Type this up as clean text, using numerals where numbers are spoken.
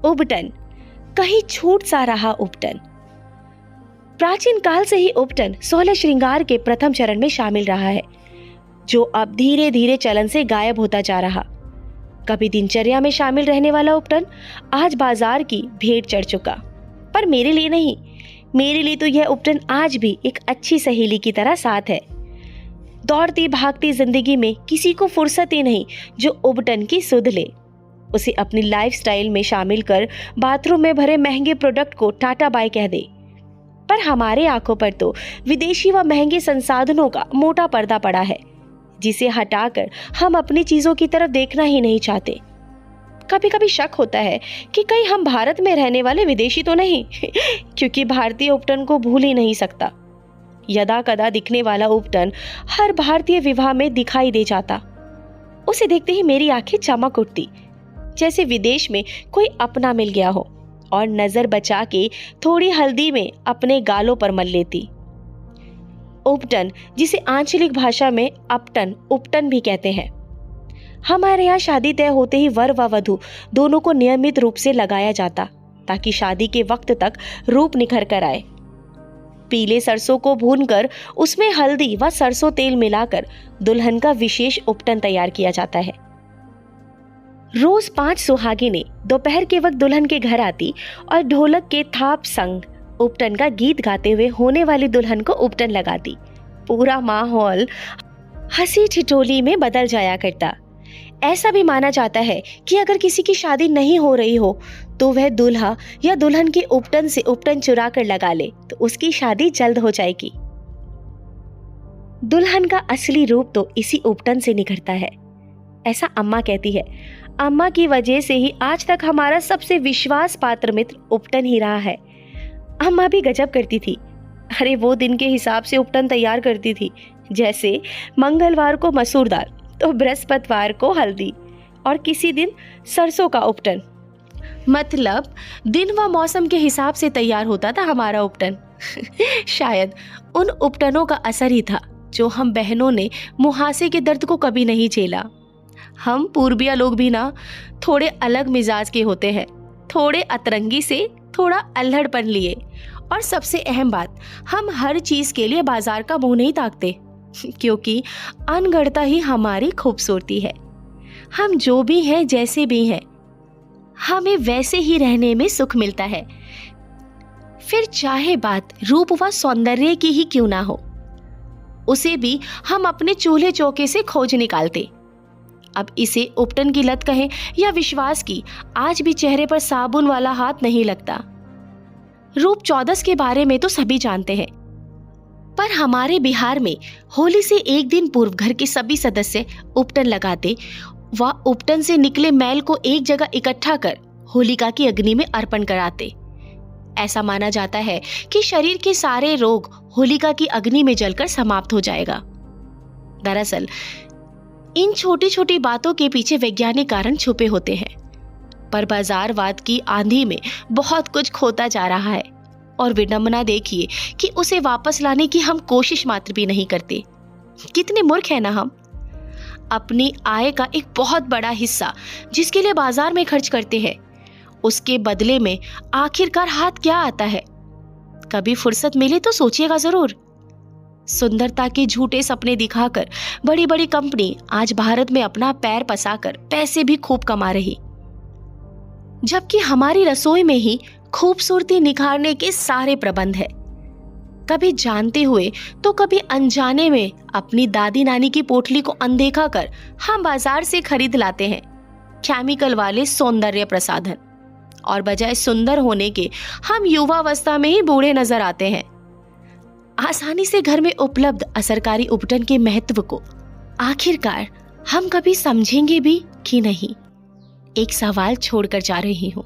उबटन, कहीं छूट सा रहा उपटन। प्राचीन काल से ही उपटन 16 श्रृंगार के प्रथम चरण में शामिल रहा है, जो अब धीरे धीरे चलन से गायब होता जा रहा। कभी दिनचर्या में शामिल रहने वाला उपटन आज बाजार की भेंट चढ़ चुका। पर मेरे लिए नहीं, मेरे लिए तो यह उपटन आज भी एक अच्छी सहेली की तरह साथ है। दौड़ती भागती जिंदगी में किसी को फुर्सत ही नहीं जो उपटन की सुध ले, उसे अपनी लाइफस्टाइल में शामिल कर बाथरूम में भरे महंगे प्रोडक्ट को टाटा बाय कह दे। पर हमारे आंखों पर तो विदेशी व महंगे संसाधनों का मोटा पर्दा पड़ा है, जिसे हटाकर हम अपनी चीजों की तरफ देखना ही नहीं चाहते। कभी कभी शक होता है कि कहीं हम भारत में रहने वाले विदेशी तो नहीं क्योंकि भारतीय उपटन को भूल ही नहीं सकता। यदा कदा दिखने वाला उपटन हर भारतीय विवाह में दिखाई दे जाता। उसे देखते ही मेरी आंखें चमक उठती, जैसे विदेश में कोई अपना मिल गया हो, और नजर बचा के थोड़ी हल्दी में अपने गालों पर मल लेती। उपटन, जिसे आंचलिक भाषा में अपटन, उपटन भी कहते हैं। हमारे यहाँ शादी तय होते ही वर व वधू दोनों को नियमित रूप से लगाया जाता, ताकि शादी के वक्त तक रूप निखर कर आए। पीले सरसों को भूनकर उसमें हल्दी व सरसों तेल मिलाकर दुल्हन का विशेष उपटन तैयार किया जाता है। रोज 5 सुहागिनें दोपहर के वक्त दुल्हन के घर आती और ढोलक के थाप संग उपटन का गीत गाते हुए होने वाली दुल्हन को उपटन लगाती। पूरा माहौल हंसी ठिठोली में बदल जाया करता। ऐसा भी माना जाता है कि अगर किसी की शादी नहीं हो रही हो तो वह दूल्हा या दुल्हन के उपटन से उपटन चुरा कर लगा ले तो उसकी शादी जल्द हो जाएगी। दुल्हन का असली रूप तो इसी उपटन से निखरता है, ऐसा अम्मा कहती है। अम्मा की वजह से ही आज तक हमारा सबसे विश्वास पात्र मित्र उपटन ही रहा है। अम्मा भी गजब करती थी। अरे वो दिन के हिसाब से उपटन तैयार करती थी, जैसे मंगलवार को मसूर दाल तो बृहस्पतिवार को हल्दी और किसी दिन सरसों का उपटन। मतलब दिन व मौसम के हिसाब से तैयार होता था हमारा उपटन। शायद उन उपटनों का असर ही था जो हम बहनों ने मुहासे के दर्द को कभी नहीं झेला। हम पूर्विया लोग भी ना थोड़े अलग मिजाज के होते हैं, थोड़े अतरंगी से थोड़ा अल्हड़पन लिए, और सबसे अहम बात, हम हर चीज के लिए बाजार का मुंह नहीं ताकते, क्योंकि अनगढ़ता ही हमारी खूबसूरती है। हम जो भी हैं, जैसे भी हैं, हमें वैसे ही रहने में सुख मिलता है। फिर चाहे बात रूप व सौंदर्य की ही क्यों ना हो, उसे भी हम अपने चूल्हे चौके से खोज निकालते। अब इसे उपटन की लत कहें या विश्वास की, आज भी चेहरे पर साबुन वाला हाथ नहीं लगता। रूप चौदस के बारे में तो सभी जानते हैं, पर हमारे बिहार में होली से एक दिन पूर्व घर के सभी सदस्य उपटन लगाते व उपटन से निकले मैल को एक जगह इकट्ठा कर होलिका की अग्नि में अर्पण कराते। ऐसा माना जाता है कि शरीर के सारे रोग होलिका की अग्नि में जलकर समाप्त हो जाएगा। दरअसल इन छोटी छोटी बातों के पीछे वैज्ञानिक कारण छुपे होते हैं, पर बाजारवाद की आंधी में बहुत कुछ खोता जा रहा है, और विडंबना देखिए कि उसे वापस लाने की हम कोशिश मात्र भी नहीं करते। कितने मूर्ख हैं ना हम। अपनी आय का एक बहुत बड़ा हिस्सा जिसके लिए बाजार में खर्च करते हैं, उसके बदले में आखिरकार हाथ क्या आता है? कभी फुर्सत मिले तो सोचिएगा जरूर। सुंदरता के झूठे सपने दिखाकर बड़ी बड़ी कंपनी आज भारत में अपना पैर पसाकर पैसे भी खूब कमा रही, जबकि हमारी रसोई में ही खूबसूरती निखारने के सारे प्रबंध है। कभी जानते हुए तो कभी अनजाने में अपनी दादी नानी की पोटली को अनदेखा कर हम बाजार से खरीद लाते हैं केमिकल वाले सौंदर्य प्रसाधन, और बजाय सुंदर होने के हम युवावस्था में ही बूढ़े नजर आते हैं। आसानी से घर में उपलब्ध असरकारी उपटन के महत्व को आखिरकार हम कभी समझेंगे भी कि नहीं? एक सवाल छोड़कर जा रही हूं।